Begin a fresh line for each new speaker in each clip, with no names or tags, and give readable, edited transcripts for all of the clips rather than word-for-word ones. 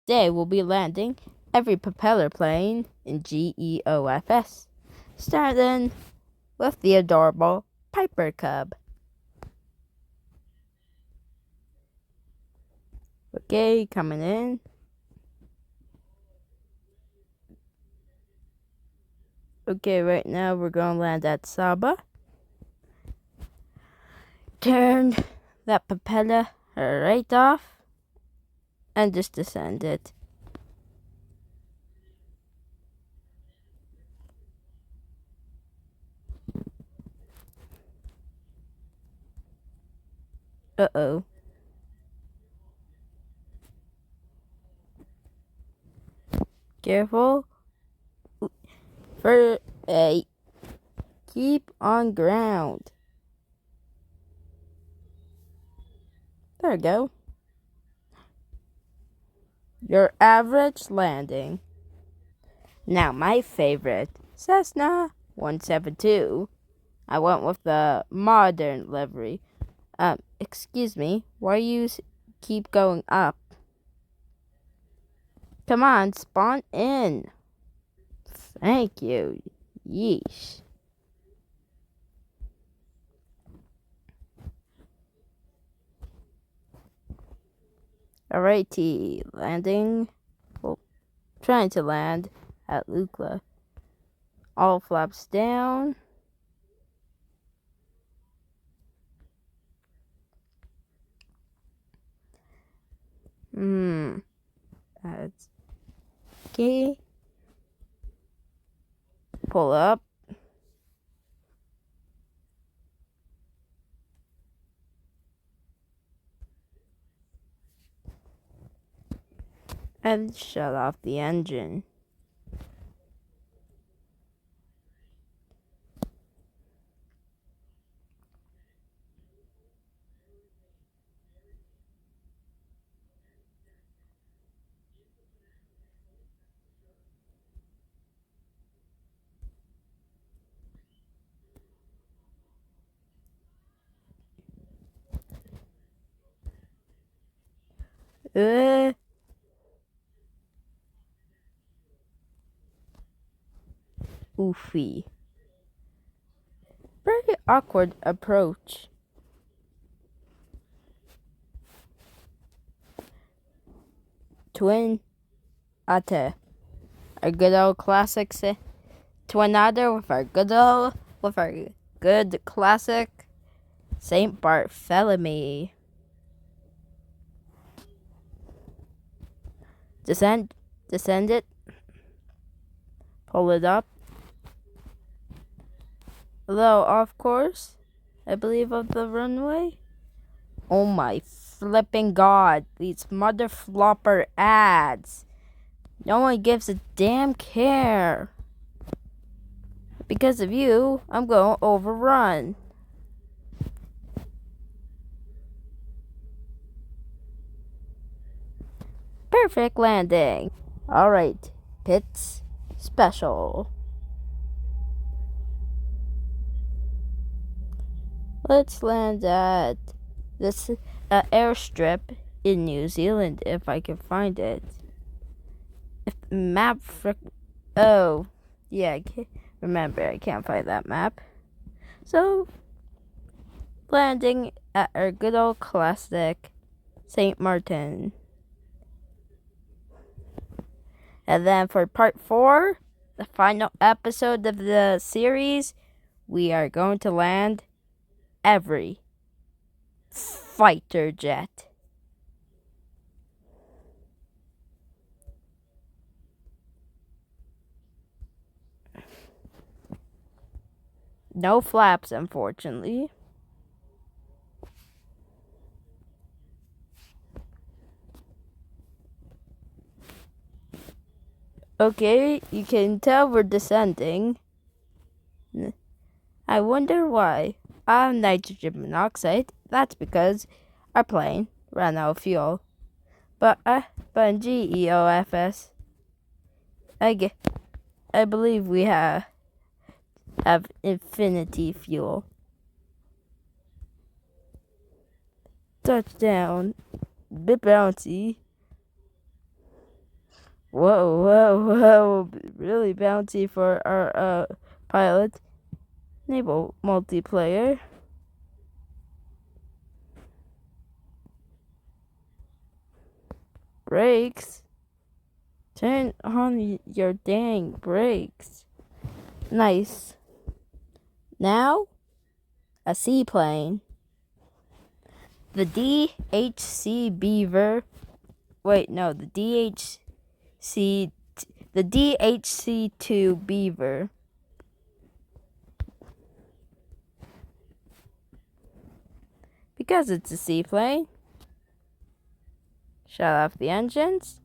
Today we'll be landing every propeller plane in geoFS, starting with the adorable Piper Cub. Okay, coming in. Okay, right now we're going to land at Saba. Turn that propeller right off and just descend it. Uh-oh. Careful. Keep on ground. There we go. Your average landing. Now my favorite, Cessna 172. I went with the modern livery. Excuse me, why you keep going up? Come on, spawn in. Thank you. Yeesh. Alrighty, landing. Well, trying to land at Lukla. All flaps down. That's okay. Pull up. And shut off the engine. Oofy. Very awkward approach. Twin Otter. Our good old classic Twin Otter with our good classic Saint Bartholomew. Descend it. Pull it up. Low off course, I believe, of the runway. Oh my flipping god, these mother flopper ads. No one gives a damn care. Because of you, I'm going to overrun. Perfect landing. Alright, pits special. Let's land at this airstrip in New Zealand if I can find it. If the map oh, yeah, remember I can't find that map. So, landing at our good old classic St. Martin. And then for part 4, the final episode of the series, we are going to land every fighter jet. No flaps, unfortunately. Okay, you can tell we're descending. I wonder why. I have nitrogen monoxide. That's because our plane ran out of fuel. But in geoFS, I believe we have infinity fuel. Touchdown. Bit bouncy. Whoa, whoa, whoa. Really bouncy for our pilot. Enable multiplayer. Brakes. Turn on your dang brakes. Nice. Now, a seaplane. The DHC Beaver. Wait, no, the DHC2 Beaver. Because it's a seaplane. Shut off the engines.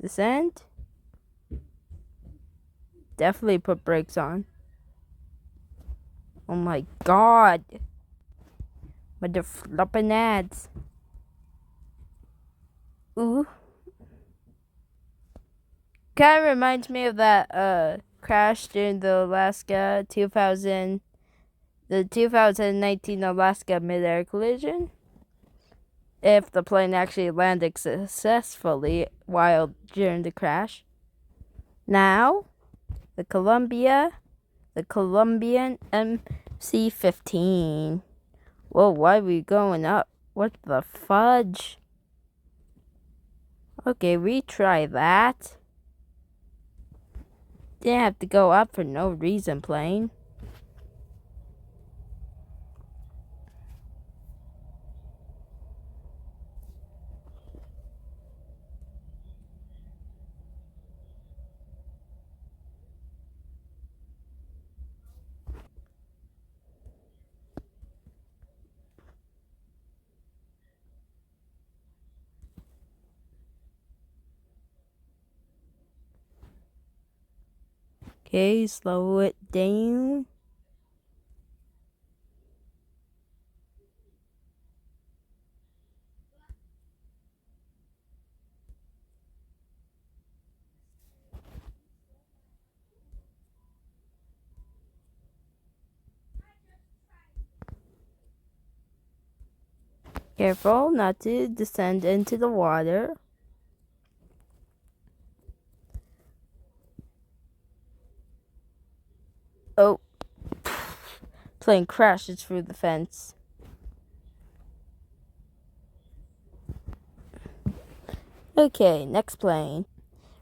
Descend. Definitely put brakes on. Oh my god. With the flopping ads. Ooh. Kind of reminds me of that crash during the Alaska 2019 Alaska mid-air collision. If the plane actually landed successfully while during the crash. Now, the Colombian MC-15. Whoa, why are we going up? What the fudge? Okay, retry that. Didn't have to go up for no reason, plane. Okay, slow it down. Careful not to descend into the water. Oh, plane crashes through the fence. Okay, next plane.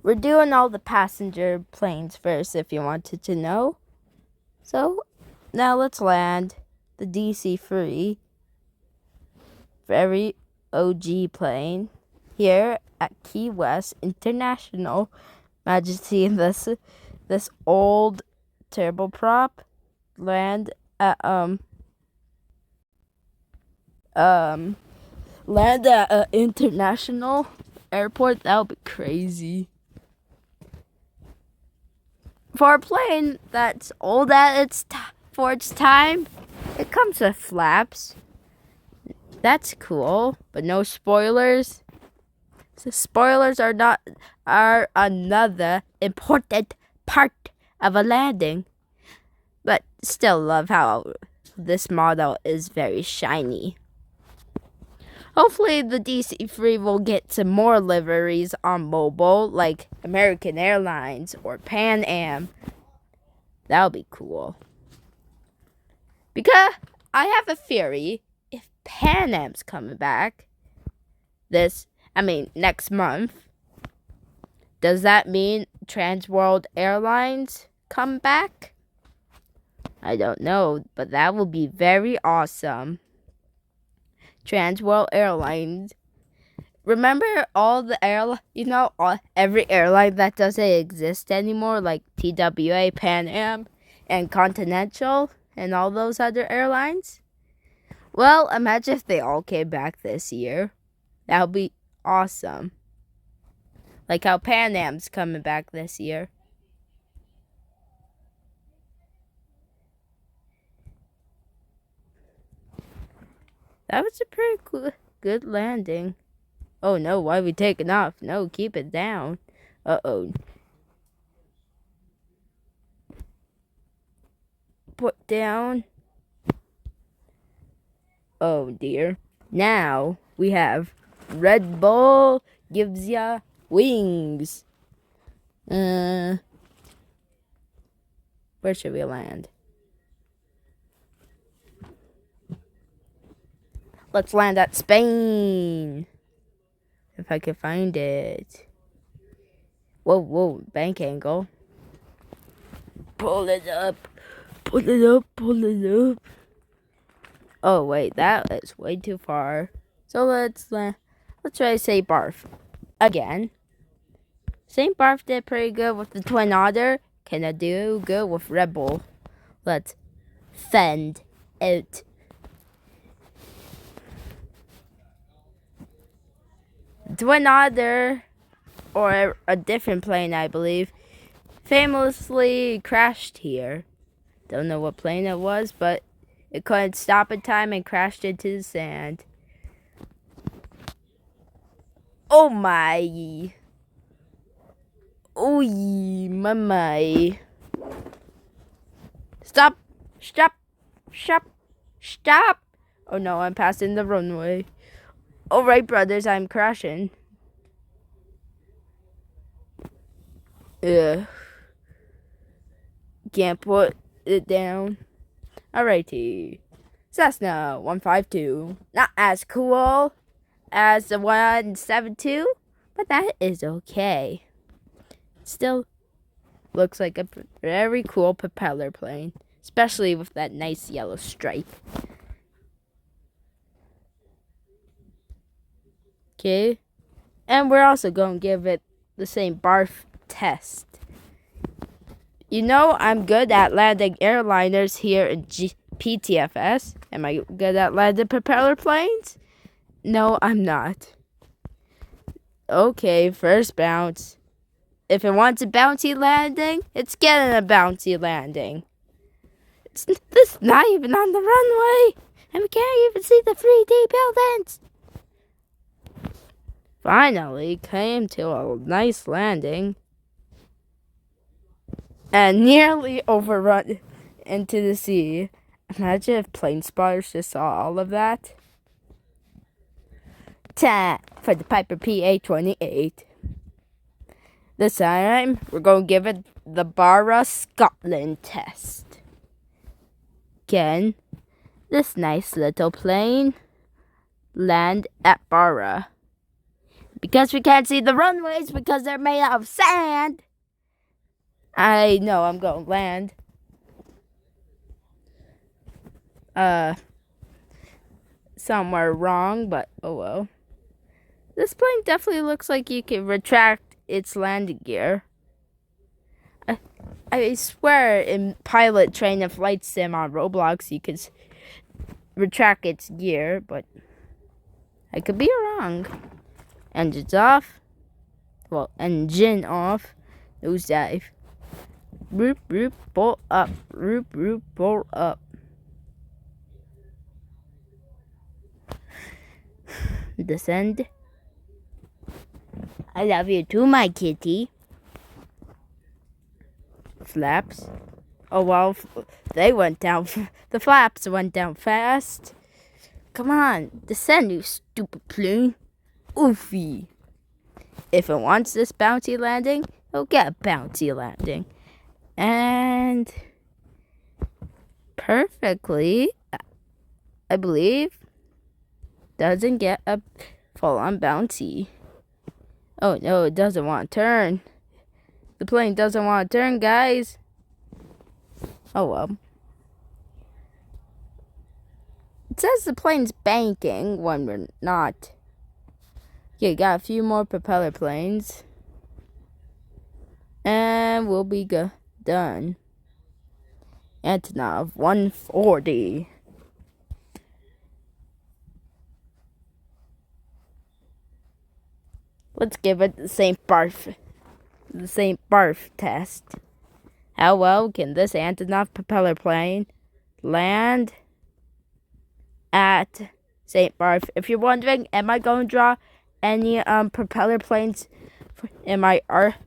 We're doing all the passenger planes first if you wanted to know. So, now let's land the DC-3 very OG plane here at Key West International. Imagine seeing this old turboprop land at international airport. That would be crazy. For a plane that's old at for its time, it comes with flaps. That's cool, but no spoilers. So spoilers are another important part of a landing. But still love how this model is very shiny. Hopefully the DC-3 will get some more liveries on mobile, like American Airlines or Pan Am. That would be cool. Because I have a theory, if Pan Am's coming back next month, does that mean Trans World Airlines come back? I don't know, but that would be very awesome. Trans World Airlines. Remember all the every airline that doesn't exist anymore, like TWA, Pan Am, and Continental, and all those other airlines? Well, imagine if they all came back this year. That would be awesome. Like how Pan Am's coming back this year. That was a pretty good landing. Oh no, why are we taking off? No, keep it down. Uh-oh. Put down. Oh dear. Now we have Red Bull gives ya wings. Where should we land? Let's land at Spain. If I can find it. Whoa, bank angle. Pull it up. Pull it up. Oh, wait, that is way too far. So let's try St. Barth again. St. Barth did pretty good with the Twin Otter. Can I do good with Red Bull? Let's fend out. Twin Otter, or a different plane, I believe, famously crashed here. Don't know what plane it was, but it couldn't stop in time and crashed into the sand. Oh my. Oh my. Stop. Oh no, I'm passing the runway. Alright, brothers, I'm crashing. Ugh. Can't put it down. Alrighty. Cessna 152. Not as cool as the 172, but that is okay. Still looks like a very cool propeller plane, especially with that nice yellow stripe. Okay. And we're also going to give it the St. Barth test. You know I'm good at landing airliners here in PTFS. Am I good at landing propeller planes? No, I'm not. Okay, first bounce. If it wants a bouncy landing, it's getting a bouncy landing. This not even on the runway, and we can't even see the 3D buildings. Finally came to a nice landing and nearly overrun into the sea. Imagine if plane spotters just saw all of that. Time for the Piper PA-28. This time, we're going to give it the Barra, Scotland test. Again, this nice little plane land at Barra. Because we can't see the runways because they're made out of sand. I know I'm going to land. Somewhere wrong, but oh well. This plane definitely looks like you can retract its landing gear. I swear in Pilot Train and Flight Sim on Roblox you could retract its gear, but I could be wrong. Engine's off. Well, engine off. Nosedive. Roop, pull up. Roop, pull up. Descend. I love you too, my kitty. Flaps. Oh, well, they went down. The flaps went down fast. Come on, descend, you stupid plane. Oofy. If it wants this bouncy landing, it'll get a bouncy landing. And perfectly, I believe, doesn't get a full-on bouncy. Oh, no, it doesn't want to turn. The plane doesn't want to turn, guys. Oh, well. It says the plane's banking when we're not. Okay, got a few more propeller planes. And we'll be done. Antonov 140. Let's give it the St. Barth test. How well can this Antonov propeller plane land at St. Barth? If you're wondering, am I going to draw any propeller planes in my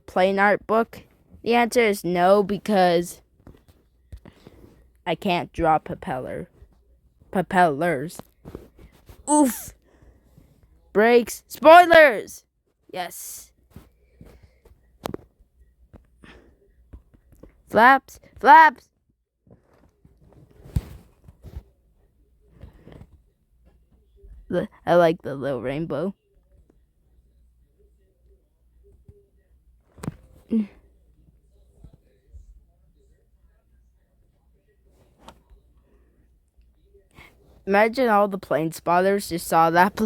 plane art book? The answer is no, because I can't draw propellers. Oof. Brakes. Spoilers. Yes. Flaps, flaps. I like the little rainbow. Imagine all the plane spotters just saw that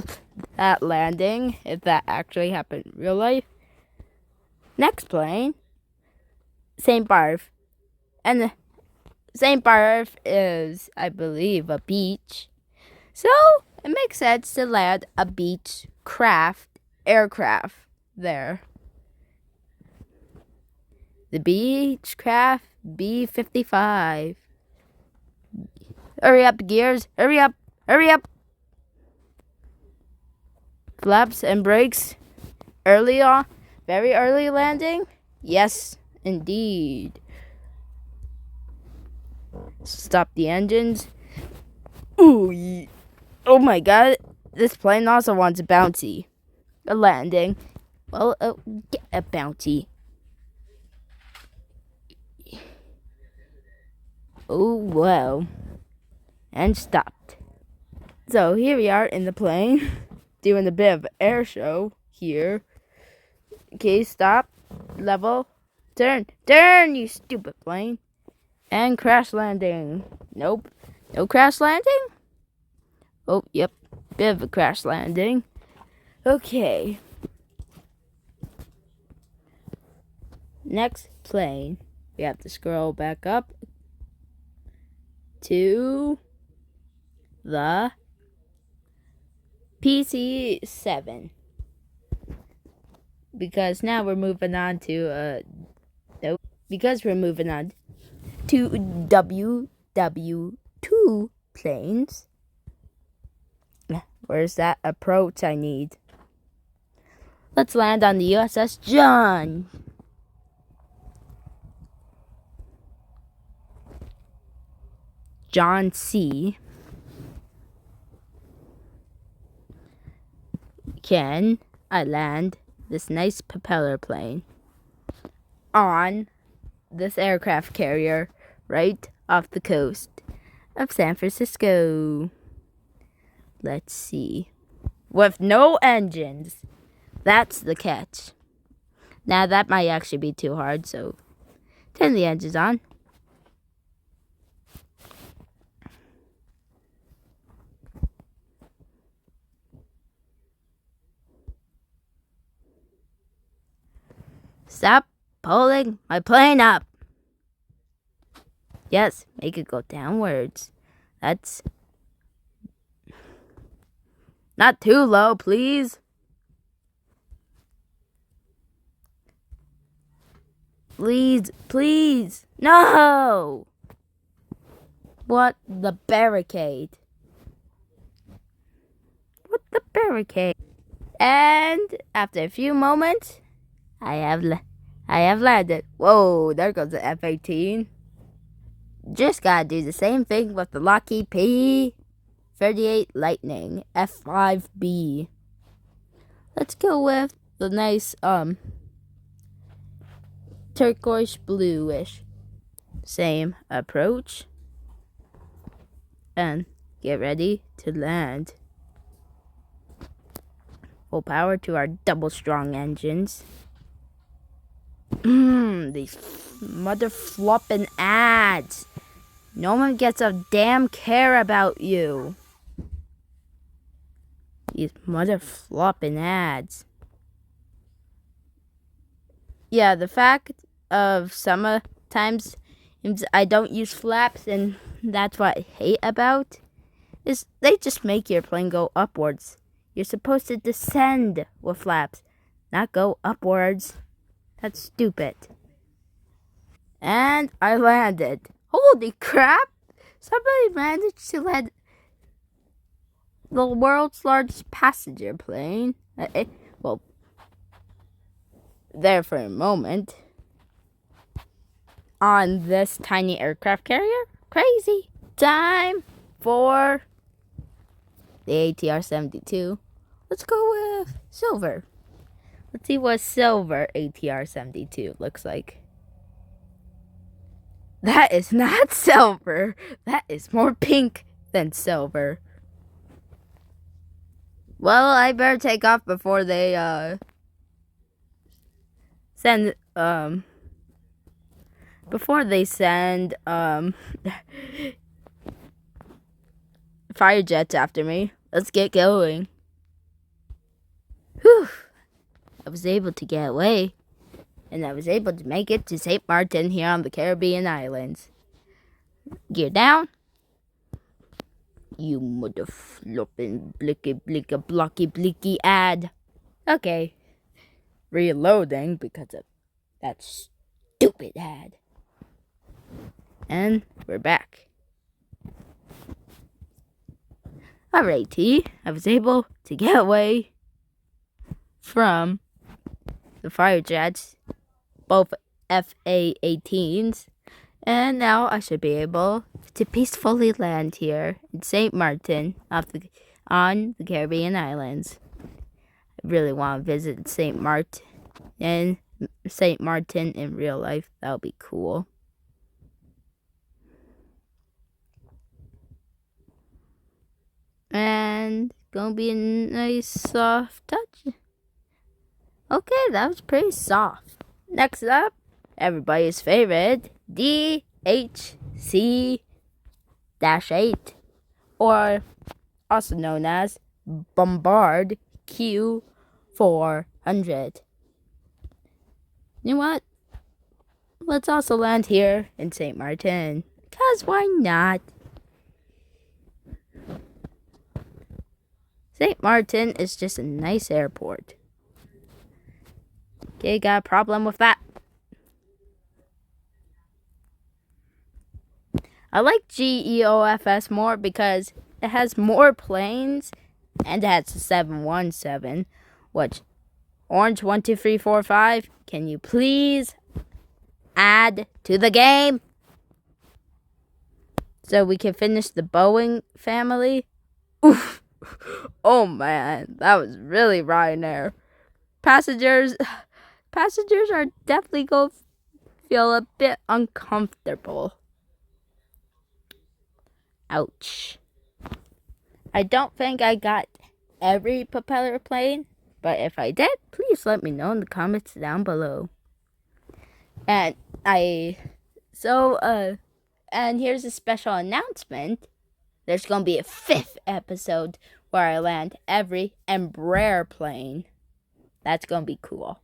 landing, if that actually happened in real life. Next plane, St. Barth. And St. Barth is, I believe, a beach. So it makes sense to land a beach aircraft there. The Beechcraft B-55. Hurry up, gears. Hurry up. Hurry up. Flaps and brakes. Early on. Very early landing. Yes, indeed. Stop the engines. Ooh. Oh my god. This plane also wants a bounty. A landing. Well, get a bounty. Oh, wow. And stopped. So here we are in the plane, doing a bit of air show here. Okay, stop, level, turn, you stupid plane. And crash landing. Nope, no crash landing? Oh, yep, bit of a crash landing. Okay. Next plane, we have to scroll back up to the PC-7. Because now we're moving on to WW2 planes. Where's that approach I need? Let's land on the USS John C. Can I land this nice propeller plane on this aircraft carrier right off the coast of San Francisco? Let's see. With no engines. That's the catch. Now that might actually be too hard, so turn the engines on. Stop pulling my plane up. Yes, make it go downwards. That's not too low, please. Please. No! What the barricade? What the barricade? And after a few moments, I have landed. Whoa, there goes the F-18. Just gotta do the same thing with the Lockheed P-38 Lightning F-5B. Let's go with the nice turquoise bluish. Same approach. And get ready to land. Full power to our double strong engines. These mother flopping ads. No one gets a damn care about you. These mother flopping ads. Yeah, the fact of sometimes I don't use flaps, and that's what I hate about, is they just make your plane go upwards. You're supposed to descend with flaps, not go upwards. That's stupid. And I landed. Holy crap! Somebody managed to land the world's largest passenger plane. Well, there for a moment. On this tiny aircraft carrier? Crazy. Time for the ATR-72. Let's go with silver. Let's see what silver ATR-72 looks like. That is not silver. That is more pink than silver. Well, I better take off before they send fire jets after me. Let's get going. Whew. I was able to get away, and I was able to make it to St. Martin here on the Caribbean islands. Gear down. You mother flopping blicky blicka blocky blicky ad. Okay. Reloading because of that stupid ad. And we're back. Alrighty, I was able to get away from the fire jets, both FA-18s, and now I should be able to peacefully land here in St. Martin on the Caribbean islands. I really want to visit St. Martin in real life. That would be cool. And gonna be a nice soft touch. Okay, that was pretty soft. Next up, everybody's favorite DHC-8, or also known as Bombard Q400. You know what? Let's also land here in St. Martin, because why not? St. Martin is just a nice airport. Okay, got a problem with that? I like geoFS more because it has more planes, and it has a 717, which Orange 12345, can you please add to the game so we can finish the Boeing family? Oof. Oh man, that was really Ryanair. Passengers are definitely going to feel a bit uncomfortable. Ouch. I don't think I got every propeller plane, but if I did, please let me know in the comments down below. And here's a special announcement. There's going to be a 5th episode where I land every Embraer plane. That's going to be cool.